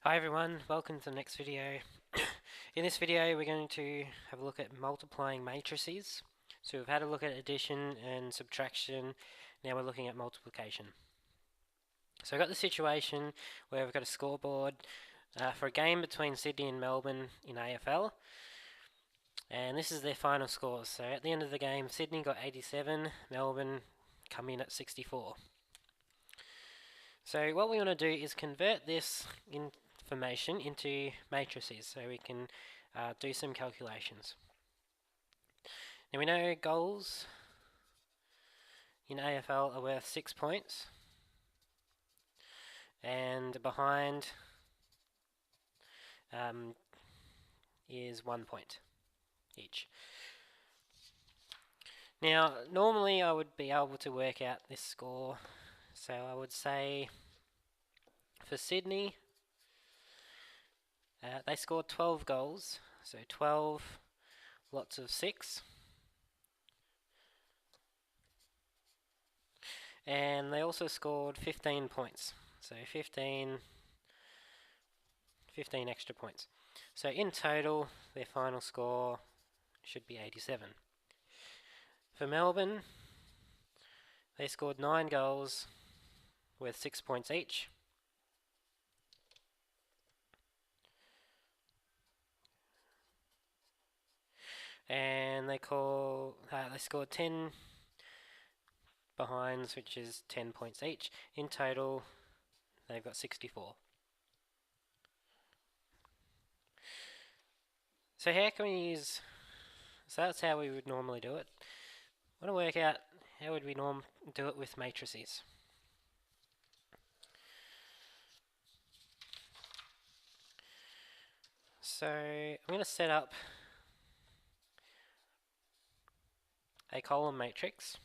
Hi everyone, welcome to the next video. In this video we're going to have a look at multiplying matrices. So we've had a look at addition and subtraction, now we're looking at multiplication. So I've got the situation where we've got a scoreboard for a game between Sydney and Melbourne in AFL, and this is their final scores. So at the end of the game, Sydney got 87, Melbourne come in at 64. So what we want to do is convert this information into matrices so we can do some calculations. Now we know goals in AFL are worth 6 points, and behind is 1 point each. Now normally I would be able to work out this score, so I would say for Sydney they scored 12 goals, so 12 lots of 6, and they also scored 15 points, so 15 extra points. So in total their final score should be 87. For Melbourne, they scored 9 goals worth 6 points each. And they scored 10 behinds, which is 10 points each. In total, they've got 64. So how can we use... So that's how we would normally do it. I want to work out how would we do it with matrices. So I'm going to set up a column matrix,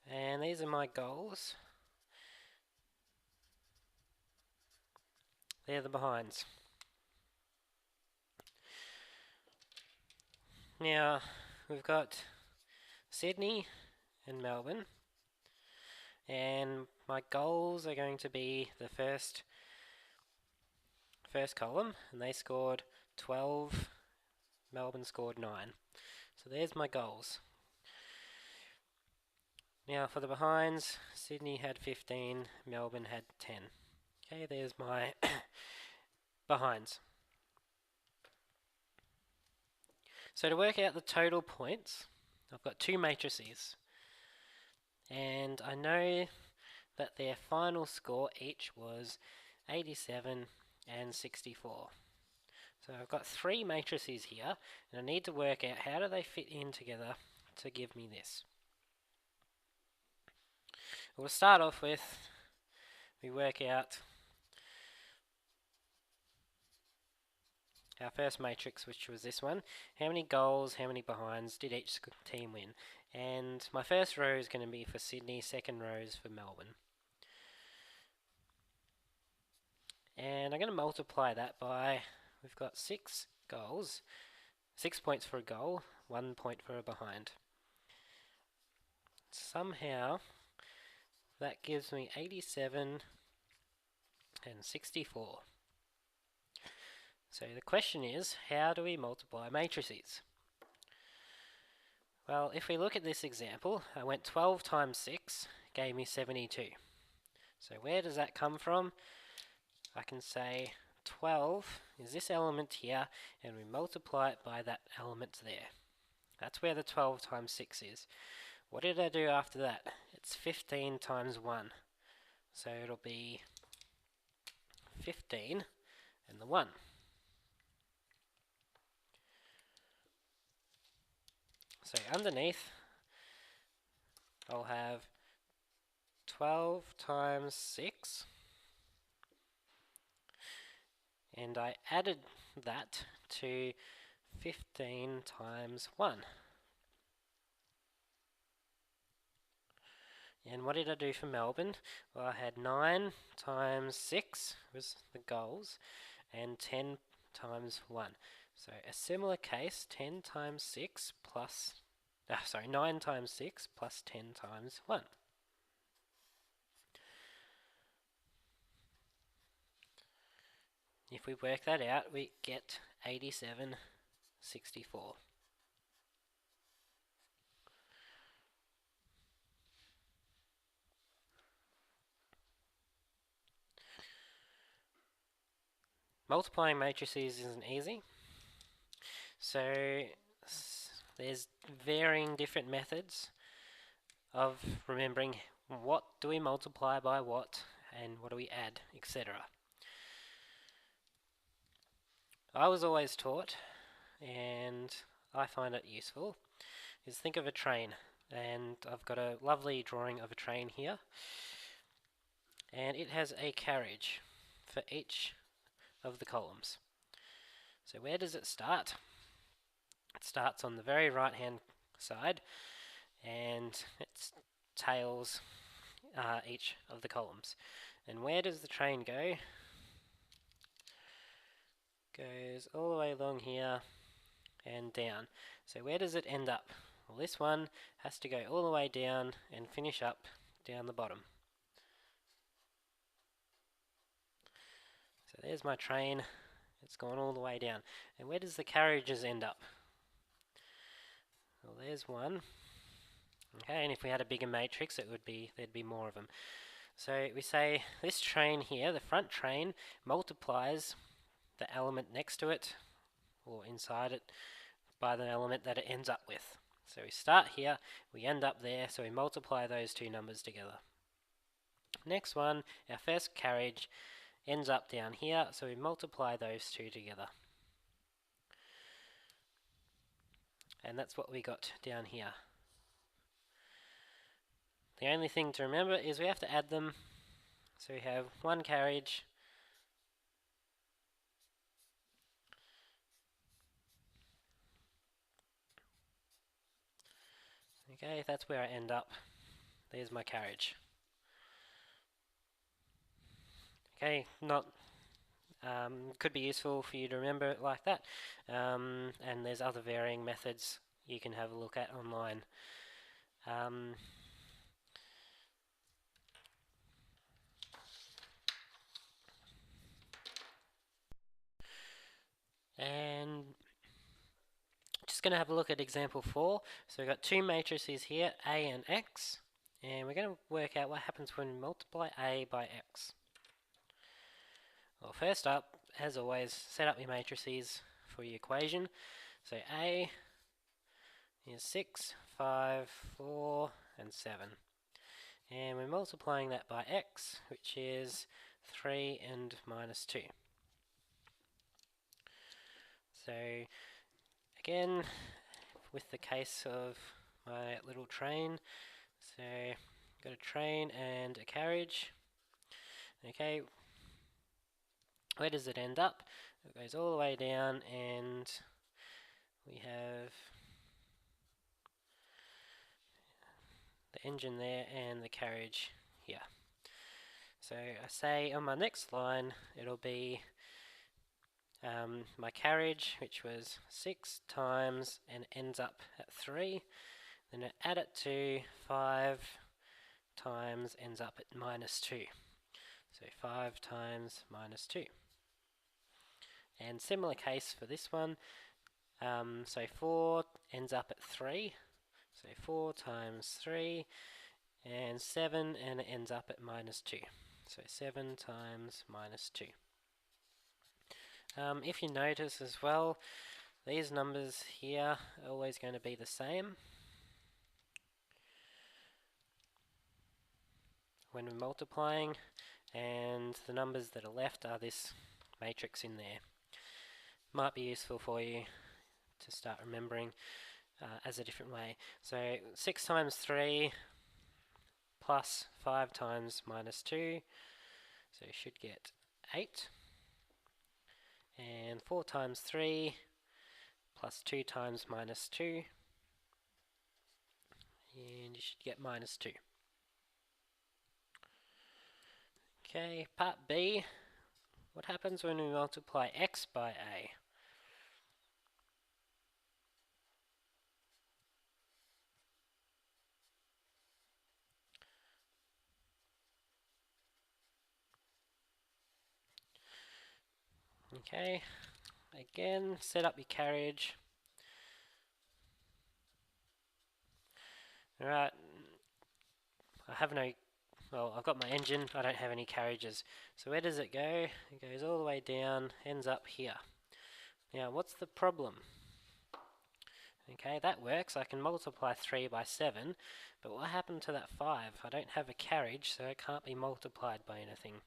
and these are my goals. They're the behinds. Now we've got Sydney and Melbourne, and my goals are going to be the first column, and they scored 12, Melbourne scored 9. So there's my goals. Now for the behinds, Sydney had 15, Melbourne had 10. Okay, there's my behinds. So to work out the total points, I've got two matrices, and I know that their final score each was 87 and 64. So I've got three matrices here, and I need to work out how do they fit in together to give me this. We'll start off with, we work out our first matrix, which was this one. How many goals, how many behinds did each team win? And my first row is going to be for Sydney, second row is for Melbourne. And I'm going to multiply that by, we've got 6 goals, 6 points for a goal, 1 point for a behind. Somehow that gives me 87 and 64. So the question is, how do we multiply matrices? Well, if we look at this example, I went 12 times 6 gave me 72. So where does that come from? I can say 12 is this element here, and we multiply it by that element there. That's where the 12 times 6 is. What did I do after that? It's 15 times 1. So it'll be 15 and the 1. So underneath, I'll have 12 times 6, and I added that to 15 times 1. And what did I do for Melbourne? Well, I had 9 times 6 was the goals, and 10 times 1. So a similar case, 10 times 6 plus, 9 times 6 plus 10 times 1. If we work that out, we get 8764. Multiplying matrices isn't easy, so there's varying different methods of remembering what do we multiply by what and what do we add, etc. I was always taught, and I find it useful, is think of a train, and I've got a lovely drawing of a train here, and it has a carriage for each of the columns. So where does it start? It starts on the very right hand side, and it tails each of the columns. And where does the train go? Goes all the way along here and down. So where does it end up? Well, this one has to go all the way down and finish up down the bottom. So there's my train. It's gone all the way down. And where does the carriages end up? Well, there's one. Okay, and if we had a bigger matrix, there'd be more of them. So we say this train here, the front train, multiplies the element next to it, or inside it, by the element that it ends up with. So we start here, we end up there, so we multiply those two numbers together. Next one, our first carriage ends up down here, so we multiply those two together. And that's what we got down here. The only thing to remember is we have to add them. So we have one carriage okay, that's where I end up. There's my carriage. Okay, not could be useful for you to remember it like that. And there's other varying methods you can have a look at online. And just going to have a look at example 4. So we've got two matrices here, A and X. And we're going to work out what happens when we multiply A by X. Well, first up, as always, set up your matrices for your equation. So A is 6, 5, 4, and 7. And we're multiplying that by X, which is 3 and minus 2. So again, with the case of my little train, so got a train and a carriage. Okay, where does it end up? It goes all the way down, and we have the engine there and the carriage here. So I say on my next line it'll be my carriage, which was 6 times and ends up at 3. Then I add it to 5 times ends up at minus 2. So 5 times minus 2. And similar case for this one. So 4 ends up at 3. So 4 times 3. And 7 and it ends up at minus 2. So 7 times minus 2. If you notice as well, these numbers here are always going to be the same when we're multiplying, and the numbers that are left are this matrix in there. Might be useful for you to start remembering as a different way. So 6 times 3 plus 5 times minus 2, so you should get 8. And 4 times 3 plus 2 times minus 2, and you should get minus 2. Okay, part B. What happens when we multiply x by a? Okay, again, set up your carriage. Alright, I have no, well, I've got my engine, I don't have any carriages. So where does it go? It goes all the way down, ends up here. Now, what's the problem? Okay, that works. I can multiply 3 by 7, but what happened to that 5? I don't have a carriage, so it can't be multiplied by anything.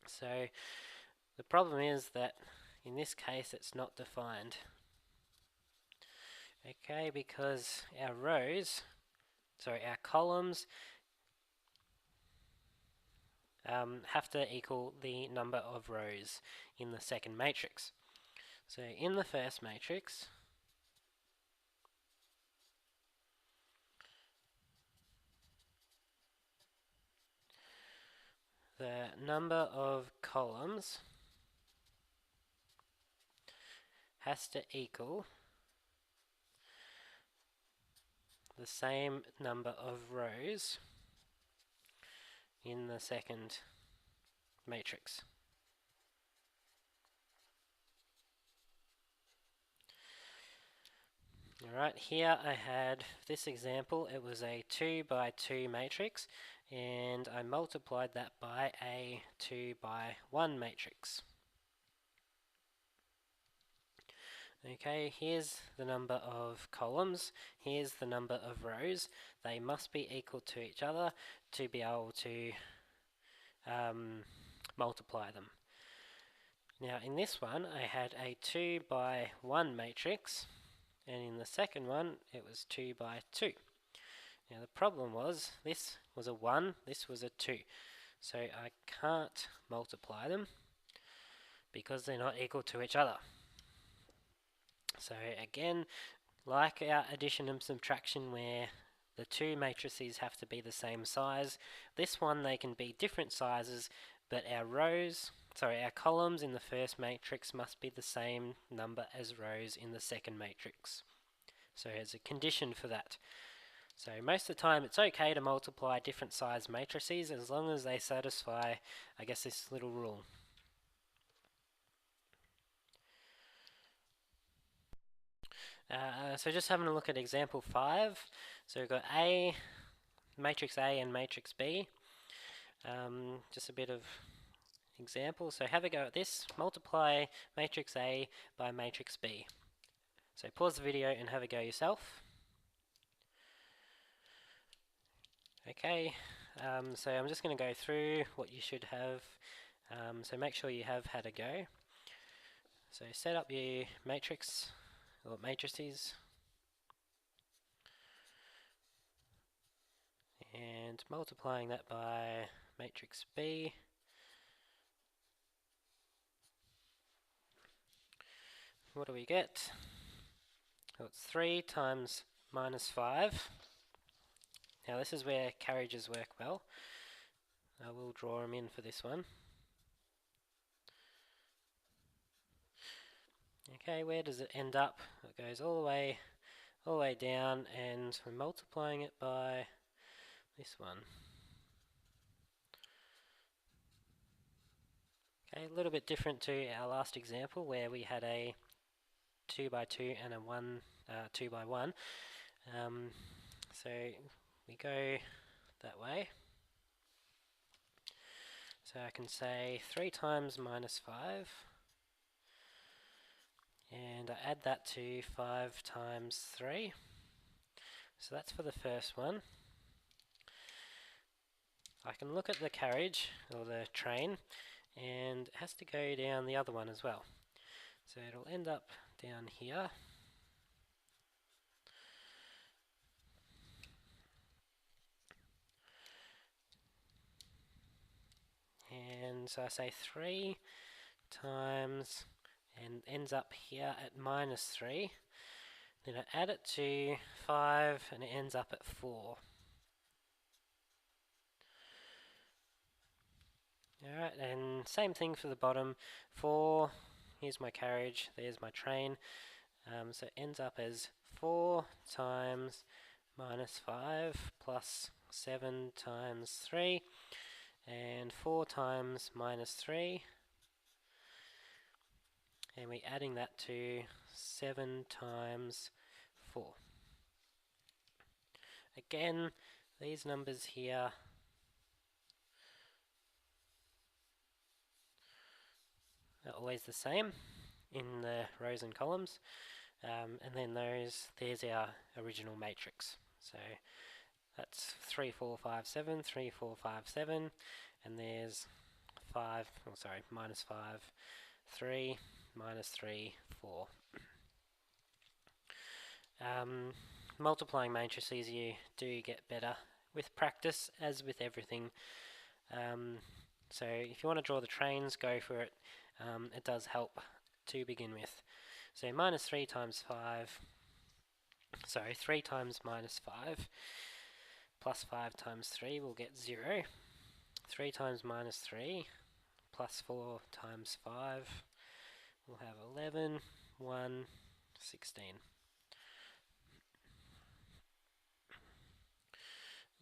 So the problem is that in this case it's not defined. Okay, because our columns have to equal the number of rows in the second matrix. So in the first matrix, the number of columns has to equal the same number of rows in the second matrix. Alright, here I had this example. It was a 2 by 2 matrix, and I multiplied that by a 2 by 1 matrix. Okay, here's the number of columns, here's the number of rows. They must be equal to each other to be able to multiply them. Now in this one I had a 2 by 1 matrix, and in the second one it was 2 by 2. Now the problem was this was a 1, this was a 2, so I can't multiply them because they're not equal to each other. So again, like our addition and subtraction where the two matrices have to be the same size, this one they can be different sizes, but our columns in the first matrix must be the same number as rows in the second matrix. So there's a condition for that. So most of the time it's okay to multiply different size matrices as long as they satisfy, I guess, this little rule. So just having a look at example 5. So we've got matrix A and matrix B. Just a bit of example. So have a go at this. Multiply matrix A by matrix B. So pause the video and have a go yourself. Okay, so I'm just going to go through what you should have. So make sure you have had a go. So set up your matrix or matrices, and multiplying that by matrix B. What do we get? Well, it's 3 times minus 5. Now this is where carriages work well. I will draw them in for this one. Okay, where does it end up? It goes all the way down, and we're multiplying it by this one. Okay, a little bit different to our last example where we had a 2 by 2 and a 2 by 1. So we go that way. So I can say 3 times minus 5, and I add that to 5 times 3. So that's for the first one. I can look at the carriage, or the train, and it has to go down the other one as well. So it'll end up down here. And so I say 3 times, and ends up here at minus 3. Then I add it to 5, and it ends up at 4. Alright, and same thing for the bottom. 4, here's my carriage, there's my train. So it ends up as 4 times minus 5 plus 7 times 3, and 4 times minus 3 and we're adding that to 7 times 4. Again, these numbers here are always the same in the rows and columns, and then there's our original matrix. So that's 3, 4, 5, 7, 3, 4, 5, 7, and there's 5, oh sorry, minus 5, 3, minus 3, 4. Multiplying matrices, you do get better with practice, as with everything. So if you want to draw the trains, go for it. It does help to begin with. So minus 3 times 5, sorry, 3 times minus 5 plus 5 times 3 will get 0. 3 times minus 3 plus 4 times 5 will have 11, 1, 16.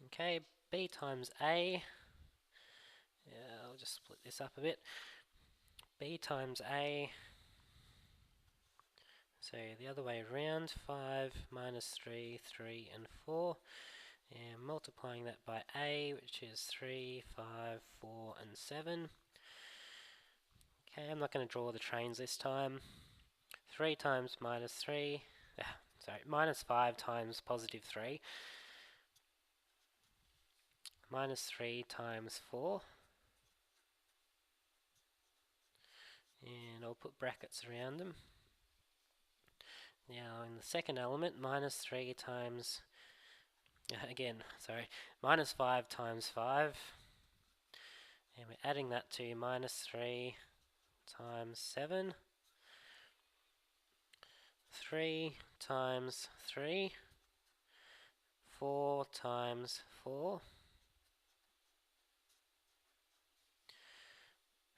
Okay, b times a, I'll just split this up a bit. B times a, so the other way around, 5 minus 3, 3 and 4, and multiplying that by a, which is 3, 5, 4 and 7. Okay, I'm not going to draw the trains this time. 3 times minus 3, sorry, minus 5 times positive 3, minus 3 times 4, and I'll put brackets around them. Now in the second element, minus 3 times, again, sorry, minus 5 times 5, and we're adding that to minus 3 times 7, 3 times 3, 4 times 4,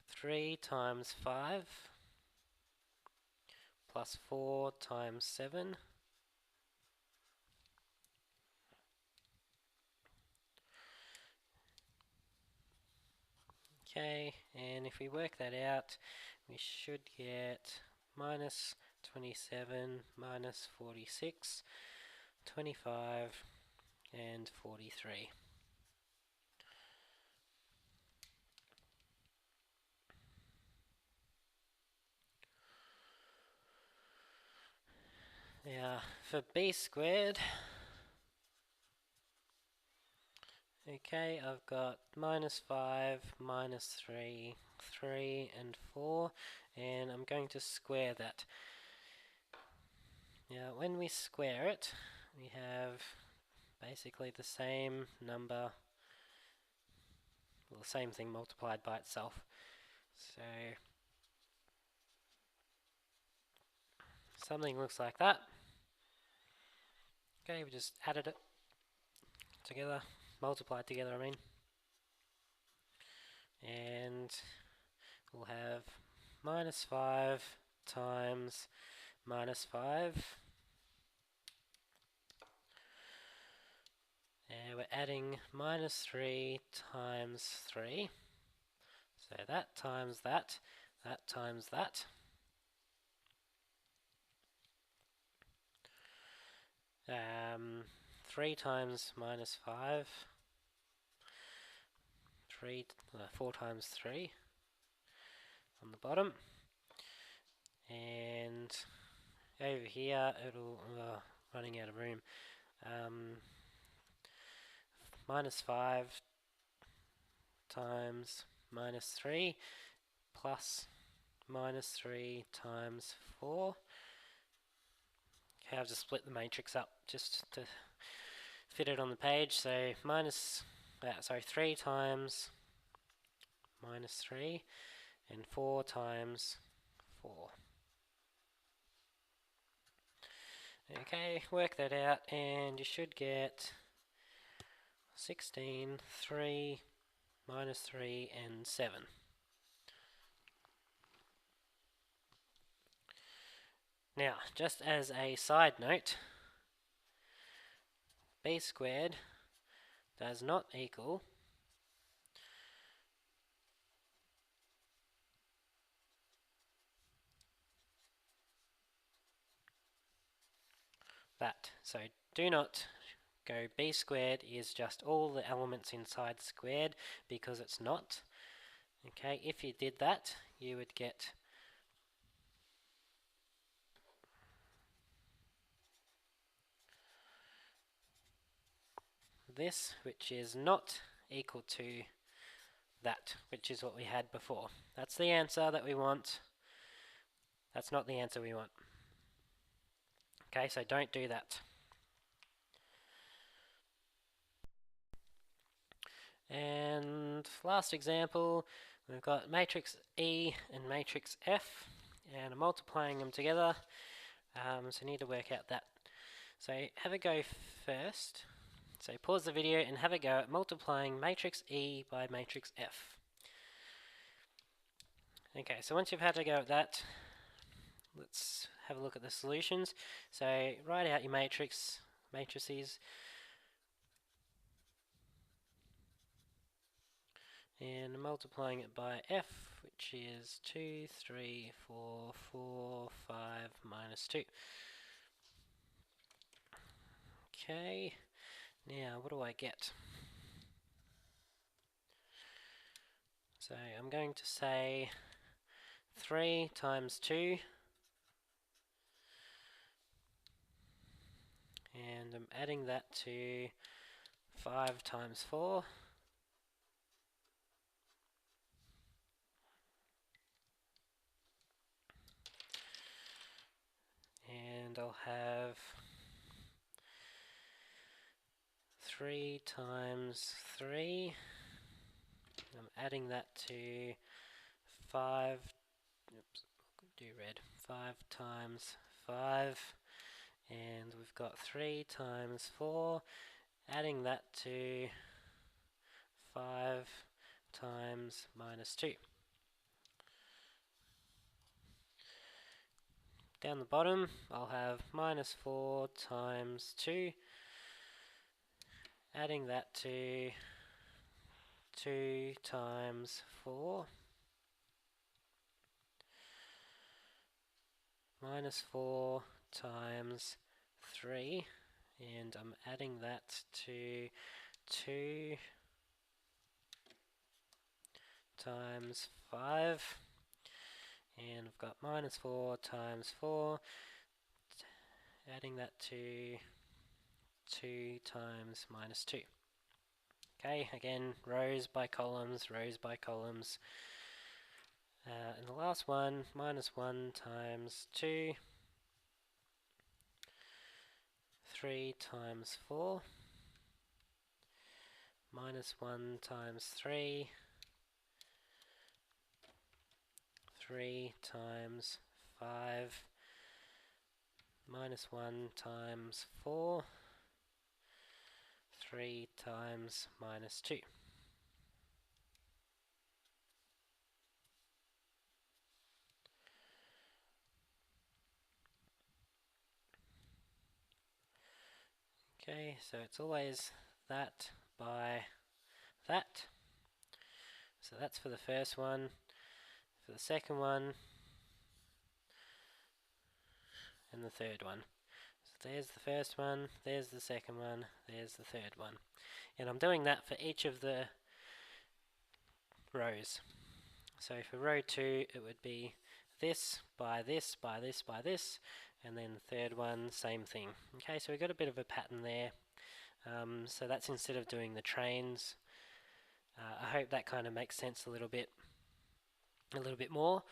3 times 5, plus 4 times 7, okay, and if we work that out, we should get minus 27, minus 46, 25, and 43. Now, for b squared, okay, I've got minus 5, minus 3, 3 and 4, and I'm going to square that. Now, when we square it, we have basically the same number, well, the same thing multiplied by itself. So, something looks like that. Okay, we just added it together, multiplied together, I mean. And we'll have minus 5 times minus 5. And we're adding minus 3 times 3. So that times that, that times that. 3 times minus 5. 4 times 3 on the bottom. And over here, it'll, running out of room. Minus 5 times minus 3 plus minus 3 times 4. Okay, I've just split the matrix up just to fit it on the page. So 3 times minus 3 and 4 times 4. Okay, work that out and you should get 16, 3, minus 3 and 7. Now, just as a side note, b squared does not equal that. So do not go b squared is just all the elements inside squared, because it's not. Okay, if you did that, you would get this, which is not equal to that, which is what we had before. That's the answer that we want. That's not the answer we want. Okay, so don't do that. And last example, we've got matrix E and matrix F, and I'm multiplying them together, so I need to work out that. So have a go first. So pause the video and have a go at multiplying matrix E by matrix F. Okay, so once you've had a go at that, let's have a look at the solutions. So write out your matrices, and multiplying it by F, which is 2, 3, 4, 4, 5, minus 2. Okay, now what do I get? So I'm going to say 3 times 2, and I'm adding that to 5 times 4, and I'll have 3 times 3. I'm adding that to 5, oops, do red, 5 times 5, and we've got 3 times 4, adding that to 5 times minus 2. Down the bottom, I'll have minus 4 times 2, adding that to 2 times 4, minus 4 times 3, and I'm adding that to 2 times 5, and I've got minus 4 times 4, adding that to 2 times minus 2. Okay, again, rows by columns, rows by columns. And the last one, minus 1 times 2, 3 times 4, minus 1 times 3, 3 times 5, minus 1 times 4, 3 times minus 2. Okay, so it's always that by that. So that's for the first one. For the second one, and the third one. So there's the first one, there's the second one, there's the third one. And I'm doing that for each of the rows. So for row 2, it would be this, by this, by this, by this, and then the third one, same thing. Okay, so we've got a bit of a pattern there. So that's instead of doing the trains. I hope that kind of makes sense a little bit more,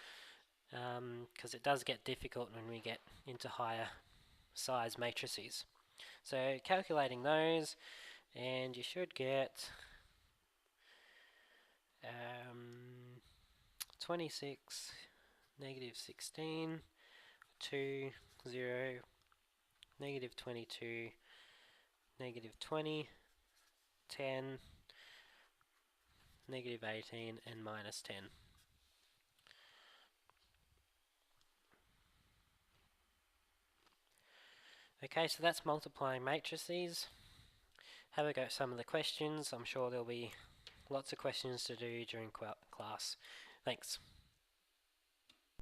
because it does get difficult when we get into higher size matrices. So calculating those, and you should get 26, negative 16, 2, 0, negative 22, negative 20, 10, negative 18, and minus 10. Okay, so that's multiplying matrices. Have a go at some of the questions. I'm sure there'll be lots of questions to do during class. Thanks.